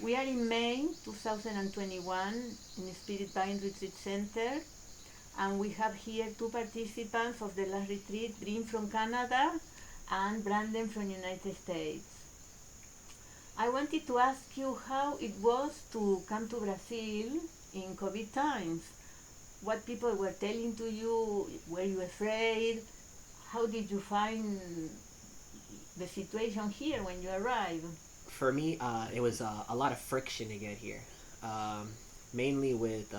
We are in May 2021 in the Spirit Vine Retreat Center, and we have here two participants of the last retreat, Brin from Canada and Brandon from United States. I wanted to ask you how it was to come to Brazil in COVID times. What people were telling to you, were you afraid? How did you find the situation here when you arrived? For me, it was a lot of friction to get here. Mainly with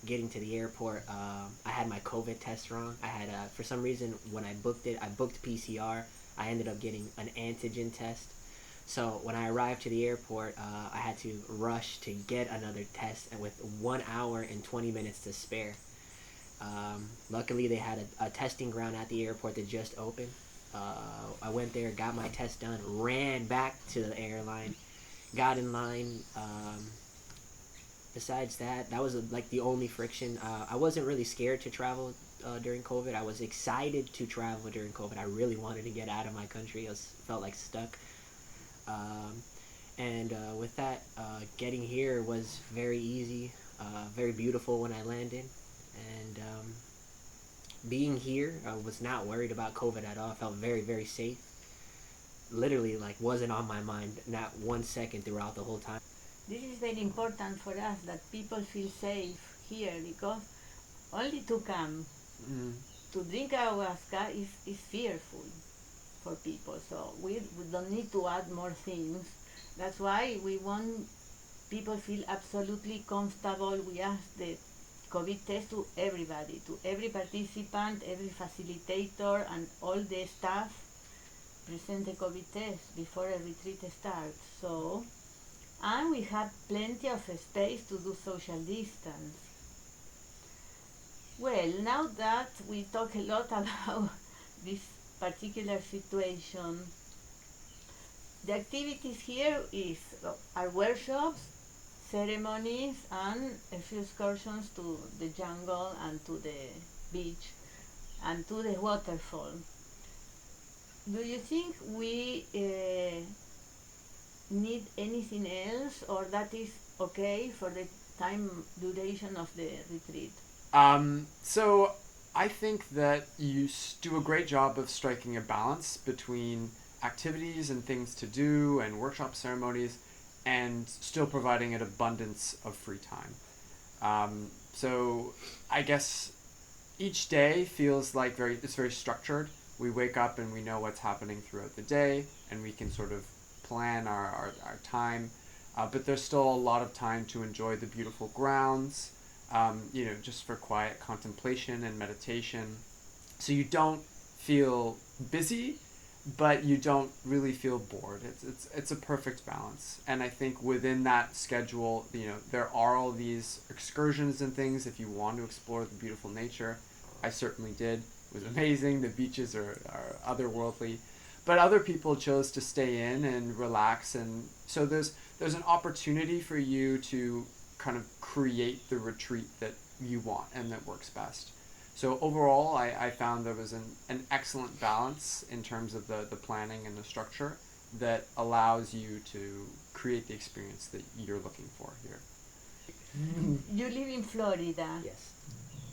getting to the airport. I had my COVID test wrong. I had, for some reason, when I booked it, I booked PCR. I ended up getting an antigen test. So when I arrived to the airport, I had to rush to get another test, and with 1 hour and 20 minutes to spare. Luckily, they had a testing ground at the airport that just opened. I went there, got my test done, ran back to the airline, got in line. Besides that, that was like the only friction. I wasn't really scared to travel during COVID. I was excited to travel during COVID. I really wanted to get out of my country. Felt like stuck. Um, and with that, getting here was very easy, very beautiful when I landed. And being here, I was not worried about COVID at all. I felt very, very safe. Literally, like, wasn't on my mind, not 1 second throughout the whole time. This is very important for us that people feel safe here because only to come Mm. to drink ayahuasca is fearful for people. So we don't need to add more things. That's why we want people feel absolutely comfortable. We ask the COVID test to everybody, to every participant, every facilitator, and all the staff present the COVID test before a retreat starts. So, and we have plenty of space to do social distance. Well, now that we talk a lot about this particular situation, the activities here are workshops, ceremonies, and a few excursions to the jungle and to the beach and to the waterfall. Do you think we need anything else, or that is okay for the time duration of the retreat? So I think that you do a great job of striking a balance between activities and things to do and workshop ceremonies and still providing an abundance of free time. So I guess each day feels like it's very structured. We wake up and we know what's happening throughout the day and we can sort of plan our time. But there's still a lot of time to enjoy the beautiful grounds, just for quiet contemplation and meditation. So you don't feel busy, but you don't really feel bored. It's a perfect balance. And I think within that schedule, there are all these excursions and things if you want to explore the beautiful nature. I certainly did. It was amazing. The beaches are otherworldly. But other people chose to stay in and relax, and so there's an opportunity for you to kind of create the retreat that you want and that works best. So overall, I found there was an excellent balance in terms of the planning and the structure that allows you to create the experience that you're looking for here. You live in Florida, Yes.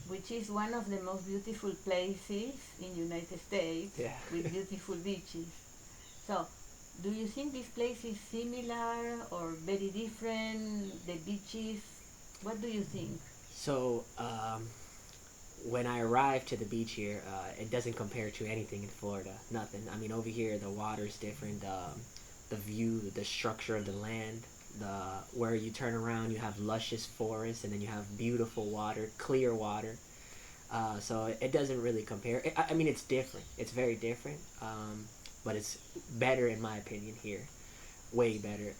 which is one of the most beautiful places in United States Yeah. with beautiful beaches. So, do you think this place is similar or very different? The beaches, what do you think? So, when I arrived to the beach here, it doesn't compare to anything in Florida. Nothing. I mean, over here, the water's different. The view, the structure of the land, where you turn around, you have luscious forests, and then you have beautiful water, clear water. So it doesn't really compare. I mean, it's different. It's very different. But it's better in my opinion here, way better.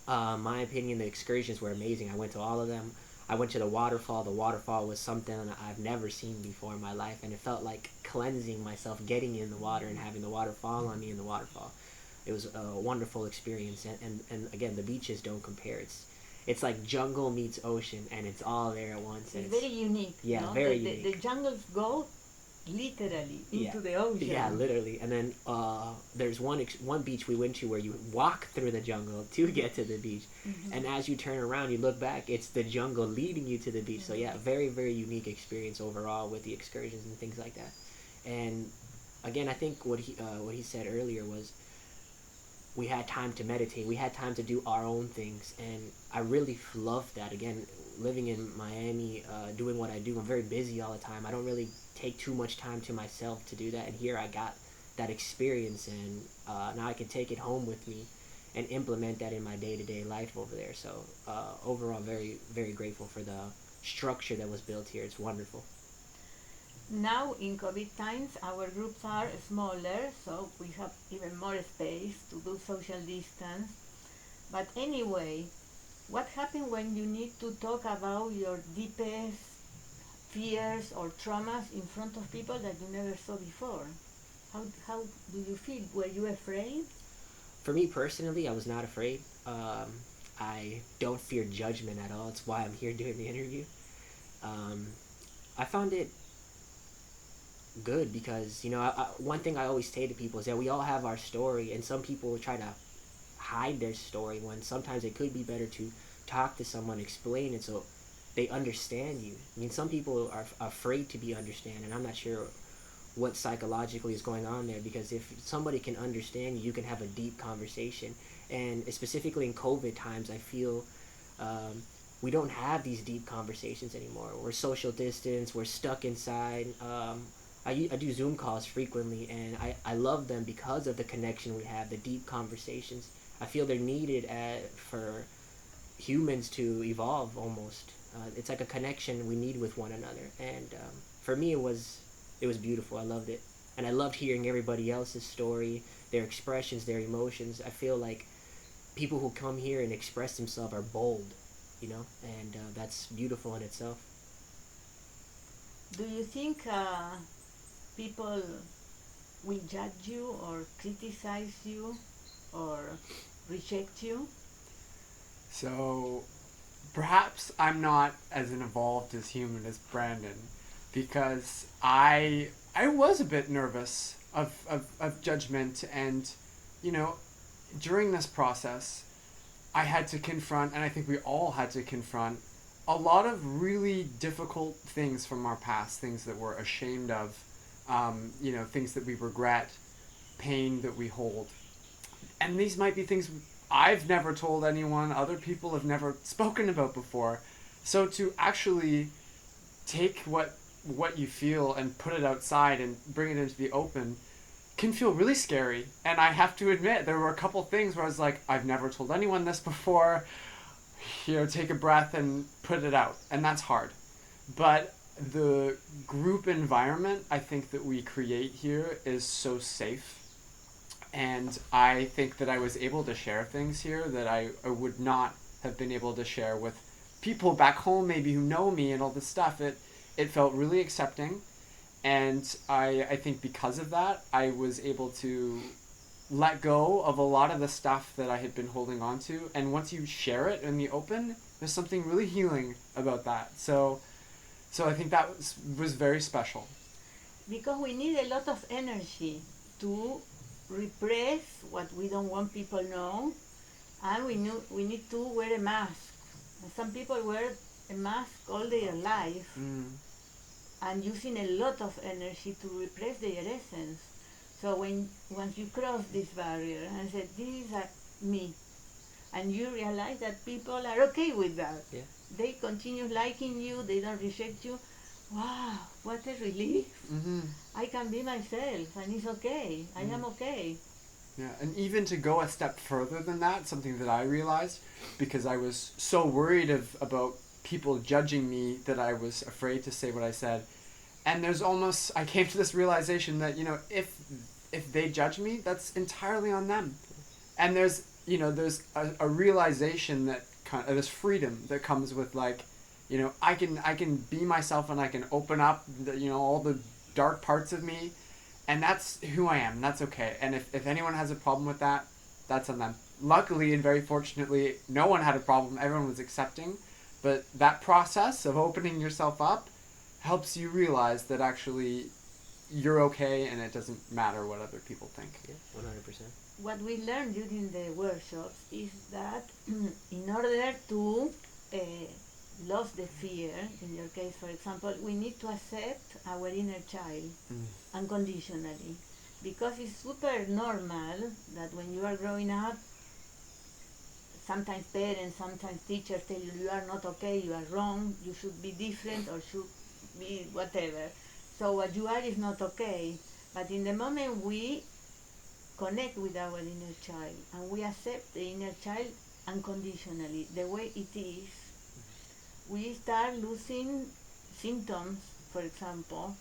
My opinion, the excursions were amazing. I went to all of them. I went to the waterfall. The waterfall was something I've never seen before in my life, and it felt like cleansing myself, getting in the water and having the water fall on me in the waterfall. It was a wonderful experience, and again, the beaches don't compare. It's like jungle meets ocean, and it's all there at once. And It's very unique. yeah, no? very The unique. jungles go literally Yeah. into the ocean. Yeah, literally. And then there's one beach we went to where you walk through the jungle to get to the beach, and as you turn around, you look back, it's the jungle leading you to the beach. So yeah, very very unique experience overall with the excursions and things like that. And again, I think what he said earlier was we had time to meditate, we had time to do our own things, and I really love that. Again, living in Miami, doing what I do, I'm very busy all the time. I don't really take too much time to myself to do that, and here I got that experience, and now I can take it home with me and implement that in my day-to-day life over there. So overall, very very grateful for the structure that was built here. It's wonderful. Now in COVID times, our groups are smaller, so we have even more space to do social distance. But anyway, what happens when you need to talk about your deepest fears or traumas in front of people that you never saw before? How do you feel? Were you afraid? For me personally, I was not afraid. I don't fear judgment at all. It's why I'm here doing the interview. I found it good because, you know, one thing I always say to people is that we all have our story, and some people try to hide their story when sometimes it could be better to talk to someone, explain it so they understand you. I mean, some people are afraid to be understood, and I'm not sure what psychologically is going on there, because if somebody can understand you, you can have a deep conversation. And specifically in COVID times, I feel we don't have these deep conversations anymore. We're social distance, we're stuck inside. I do Zoom calls frequently, and I love them because of the connection we have, the deep conversations. I feel they're needed for humans to evolve almost. It's like a connection we need with one another. And for me, it was beautiful. I loved it. And I loved hearing everybody else's story, their expressions, their emotions. I feel like people who come here and express themselves are bold, you know, and that's beautiful in itself. Do you think people will judge you or criticize you or reject you? So perhaps I'm not as an evolved as human as Brandon, because I was a bit nervous of judgment, and you know, during this process I had to confront, and I think we all had to confront, a lot of really difficult things from our past, things that we're ashamed of, you know, things that we regret, pain that we hold. And these might be things I've never told anyone, other people have never spoken about before. So to actually take what you feel and put it outside and bring it into the open can feel really scary. And I have to admit, there were a couple things where I was like, I've never told anyone this before. You know, take a breath and put it out. And that's hard. But the group environment I think that we create here is so safe. And I think that I was able to share things here that I would not have been able to share with people back home, maybe who know me and all this stuff. It felt really accepting. And I think because of that, I was able to let go of a lot of the stuff that I had been holding on to. And once you share it in the open, there's something really healing about that. So I think that was very special. Because we need a lot of energy to repress what we don't want people know, and we need to wear a mask. And some people wear a mask all their life and using a lot of energy to repress their essence. So once you cross this barrier and say, this is me, and you realize that people are okay with that. Yeah. They continue liking you, they don't reject you. Wow, what a relief. Mm-hmm. I can be myself and it's okay. I am okay. Yeah, and even to go a step further than that, something that I realized, because I was so worried about people judging me that I was afraid to say what I said. And I came to this realization that, you know, if they judge me, that's entirely on them. And there's a realization that kind of this freedom that comes with, like, you know, I can be myself and I can open up all the dark parts of me, and that's who I am, and that's okay. And if anyone has a problem with that, that's on them. Luckily and very fortunately, no one had a problem. Everyone was accepting. But that process of opening yourself up helps you realize that actually you're okay and it doesn't matter what other people think. Yeah, 100%. What we learned during the workshops is that in order to lose the fear, in your case, for example, we need to accept our inner child unconditionally. Because it's super normal that when you are growing up, sometimes parents, sometimes teachers tell you you are not okay, you are wrong, you should be different or should be whatever. So what you are is not okay. But in the moment we connect with our inner child and we accept the inner child unconditionally, the way it is, we start losing symptoms, for example.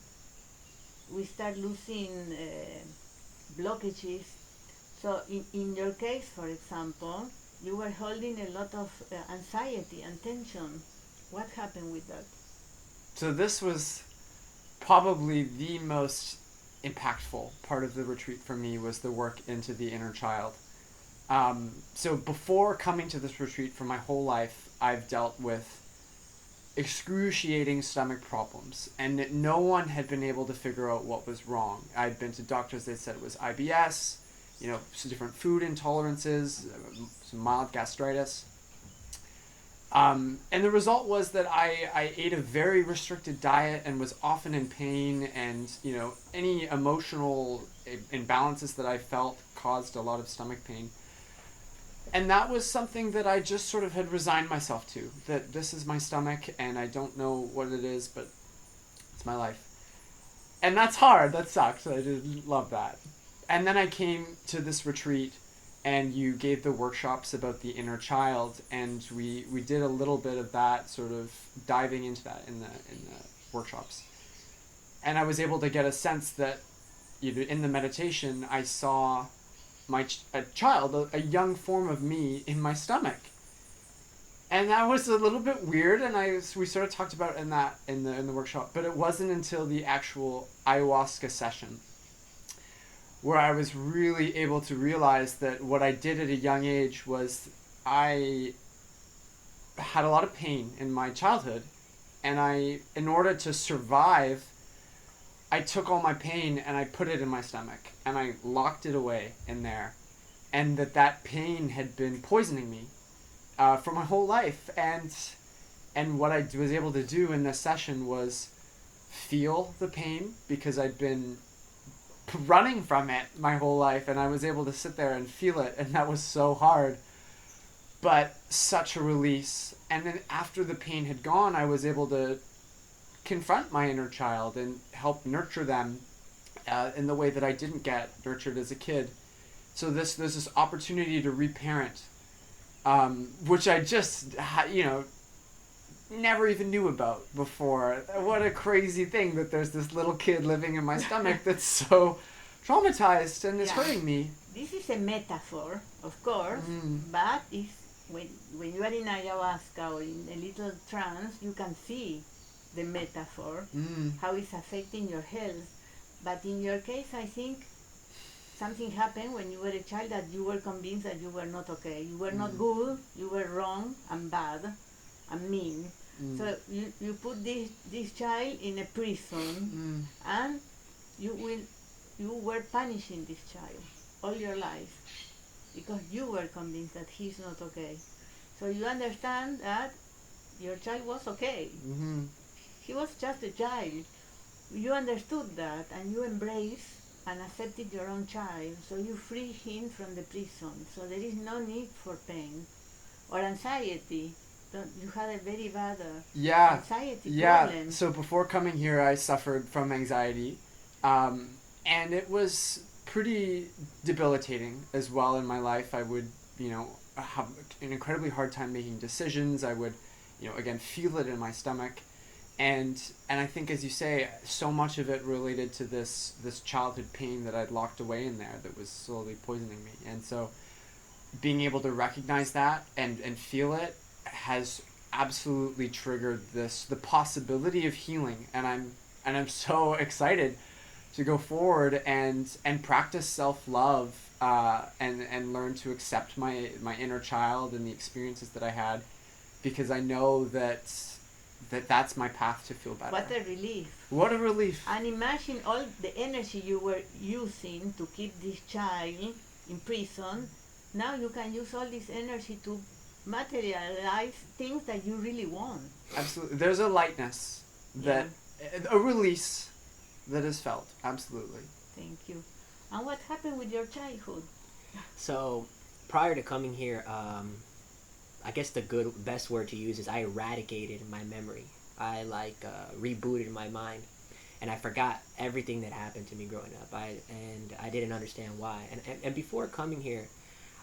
We start losing blockages. So in your case, for example, you were holding a lot of anxiety and tension. What happened with that? So this was probably the most impactful part of the retreat for me, was the work into the inner child. So before coming to this retreat, for my whole life, I've dealt with excruciating stomach problems, and no one had been able to figure out what was wrong. I'd been to doctors, they said it was IBS, some different food intolerances, some mild gastritis. And the result was that I ate a very restricted diet and was often in pain, and any emotional imbalances that I felt caused a lot of stomach pain. And that was something that I just sort of had resigned myself to, that this is my stomach and I don't know what it is, but it's my life. And that's hard, that sucks, I didn't love that. And then I came to this retreat and you gave the workshops about the inner child, and we did a little bit of that, sort of diving into that in the workshops. And I was able to get a sense that in the meditation I saw a child, a young form of me in my stomach. And that was a little bit weird, and we sort of talked about in the workshop, but it wasn't until the actual ayahuasca session where I was really able to realize that what I did at a young age was I had a lot of pain in my childhood, and in order to survive, I took all my pain and I put it in my stomach and I locked it away in there, and that pain had been poisoning me for my whole life. And what I was able to do in this session was feel the pain, because I'd been running from it my whole life, and I was able to sit there and feel it, and that was so hard, but such a release. And then after the pain had gone, I was able to confront my inner child and help nurture them in the way that I didn't get nurtured as a kid. So there's this opportunity to reparent, which I just never even knew about before. What a crazy thing that there's this little kid living in my stomach that's so traumatized and is hurting me. This is a metaphor, of course, but when you are in ayahuasca or in a little trance, you can see the metaphor, how it's affecting your health. But in your case, I think something happened when you were a child that you were convinced that you were not okay. You were not good, you were wrong and bad and mean. So you put this child in a prison, and you were punishing this child all your life because you were convinced that he's not okay. So you understand that your child was okay. He was just a child. You understood that, and you embraced and accepted your own child, so you free him from the prison. So there is no need for pain or anxiety. You had a very bad anxiety problem. So before coming here, I suffered from anxiety, and it was pretty debilitating as well in my life. I would, have an incredibly hard time making decisions. I would, again, feel it in my stomach. And I think, as you say, so much of it related to this childhood pain that I'd locked away in there that was slowly poisoning me. And so being able to recognize that and feel it has absolutely triggered the possibility of healing. And I'm so excited to go forward and practice self-love and learn to accept my inner child and the experiences that I had, because I know that that's my path to feel better. What a relief. What a relief. And imagine all the energy you were using to keep this child in prison. Now you can use all this energy to materialize things that you really want. Absolutely. There's a lightness that, a release that is felt. Absolutely. Thank you. And what happened with your childhood? So, prior to coming here, I guess the best word to use is I eradicated my memory. I rebooted my mind, and I forgot everything that happened to me growing up. I didn't understand why. And before coming here,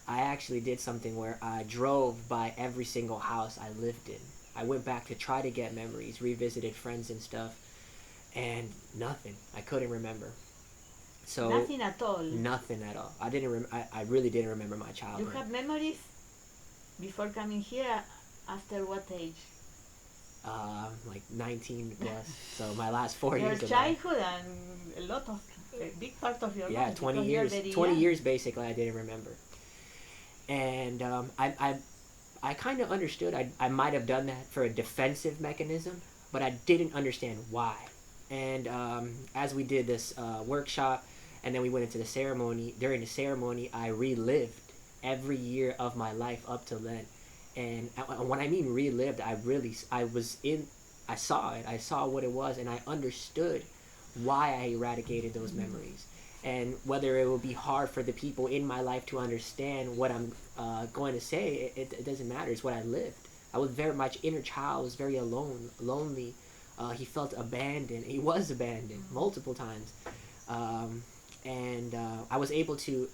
I actually did something where I drove by every single house I lived in. I went back to try to get memories, revisited friends and stuff, and nothing. I couldn't remember. So Nothing at all. nothing at all. I really didn't remember my You childhood. have memories before coming here. After what age? Like 19 plus. So my last 4 Your years of life. childhood and a big part of your Yeah, life. 20 because you're years. very 20 young. years basically I didn't remember. And I kind of understood. I might have done that for a defensive mechanism, but I didn't understand why. And as we did this workshop, and then we went into the ceremony, during the ceremony, I relived every year of my life up till then. And when I mean relived, I saw it. I saw what it was, and I understood why I eradicated those memories. And whether it will be hard for the people in my life to understand what I'm going to say, it doesn't matter. It's what I lived. I was very much inner child. Was very alone, lonely. He felt abandoned. He was abandoned multiple times. And I was able to,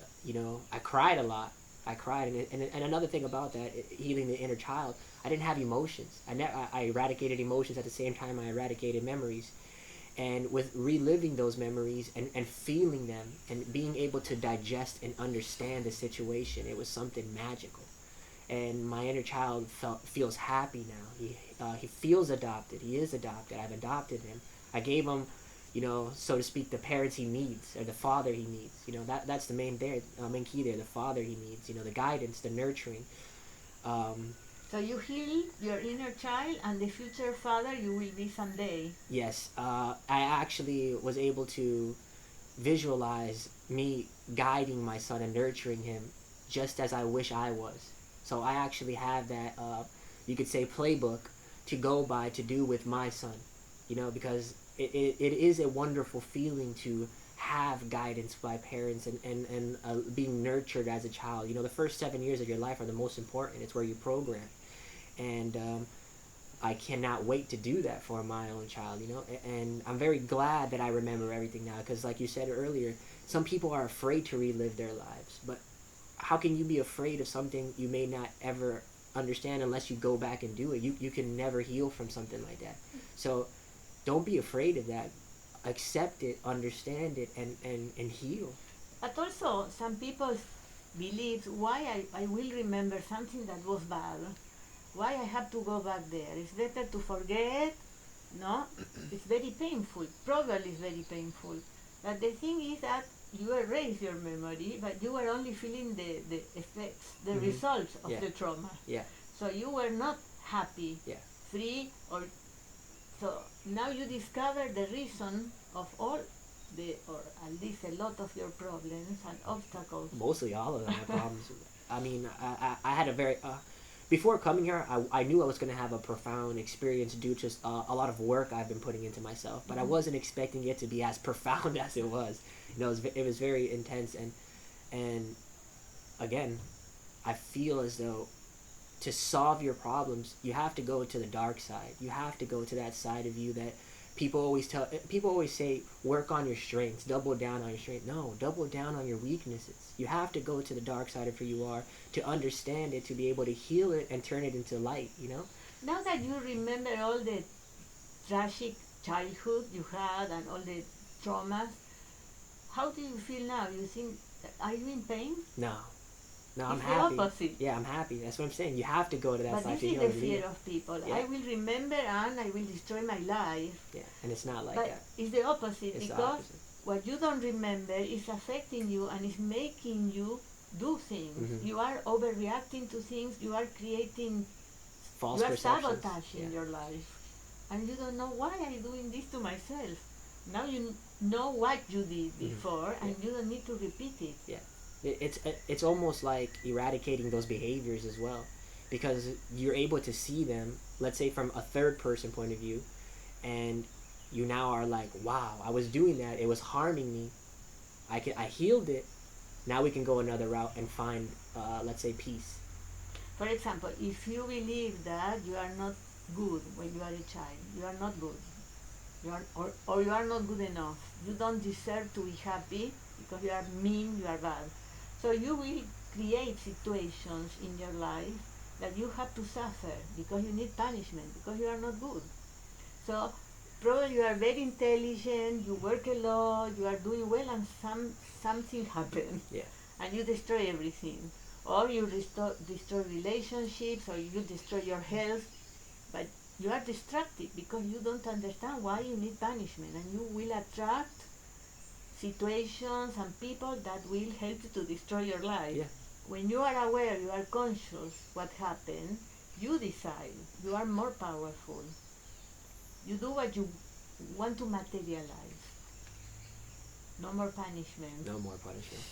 I cried a lot. I cried. And another thing about that, healing the inner child, I didn't have emotions. I eradicated emotions at the same time I eradicated memories. And with reliving those memories and feeling them and being able to digest and understand the situation, it was something magical. And my inner child feels happy now. He feels adopted. He is adopted. I've adopted him. I gave him, so to speak, the parents he needs, or the father he needs. That's the main key there. The father he needs. The guidance, the nurturing. So you heal your inner child, and the future father you will be someday. Yes, I actually was able to visualize me guiding my son and nurturing him just as I wish I was. So I actually have that, you could say, playbook to go by to do with my son, because it is a wonderful feeling to have guidance by parents and being nurtured as a child. The first 7 years of your life are the most important. It's where you program. And I cannot wait to do that for my own child, and I'm very glad that I remember everything now, because like you said earlier, some people are afraid to relive their lives, but how can you be afraid of something you may not ever understand unless you go back and do it? You can never heal from something like that. So don't be afraid of that. Accept it, understand it, and heal. But also, some people believe, why I will remember something that was bad? Why I have to go back there? It's better to forget. No, it's very painful. Probably it's very painful. But the thing is that you erase your memory, but you were only feeling the effects, the results of Yeah. the trauma. Yeah. So you were not happy, Yeah. free, or so now you discover the reason of all or at least a lot of your problems and obstacles. Mostly all of them are problems. I mean, I had a very before coming here, I knew I was going to have a profound experience due to a lot of work I've been putting into myself, but I wasn't expecting it to be as profound as it was. It was very intense, and again, I feel as though to solve your problems, you have to go to the dark side. You have to go to that side of you that people always say, work on your strengths, double down on your strengths. No, double down on your weaknesses. You have to go to the dark side of who you are to understand it, to be able to heal it and turn it into light, Now that you remember all the tragic childhood you had and all the traumas, how do you feel now? You think, are you in pain? No, I'm It's happy. the opposite. Yeah, I'm happy. That's what I'm saying. You have to go to that But side this to is heal the and leave fear it. of people. Yeah. I will remember and I will destroy my life. Yeah, and it's not like But that. it's the opposite, It's the because opposite. what you don't remember is affecting you and is making you do things. Mhm. You are overreacting to things. You are creating. False you are perceptions. sabotaging Yeah. your life. and you don't know why I'm doing this to myself. Now you know what you did before, and you don't need to repeat it. Yeah, it's almost like eradicating those behaviors as well, because you're able to see them, let's say from a third person point of view, and you now are like, wow, I was doing that, it was harming me, I healed it. Now we can go another route and find, let's say, peace. For example, if you believe that you are not good when you are a child, you are not good, or you are not good enough, you don't deserve to be happy because you are mean, you are bad. So you will create situations in your life that you have to suffer because you need punishment, because you are not good. So probably you are very intelligent, you work a lot, you are doing well, and something happens, Yeah. and you destroy everything, or you destroy relationships, or you destroy your health, but you are distracted because you don't understand why you need punishment, and you will attract situations and people that will help you to destroy your life. Yeah. When you are aware, you are conscious what happened, you decide. You are more powerful. You do what you want to materialize. No more punishment. No more punishment.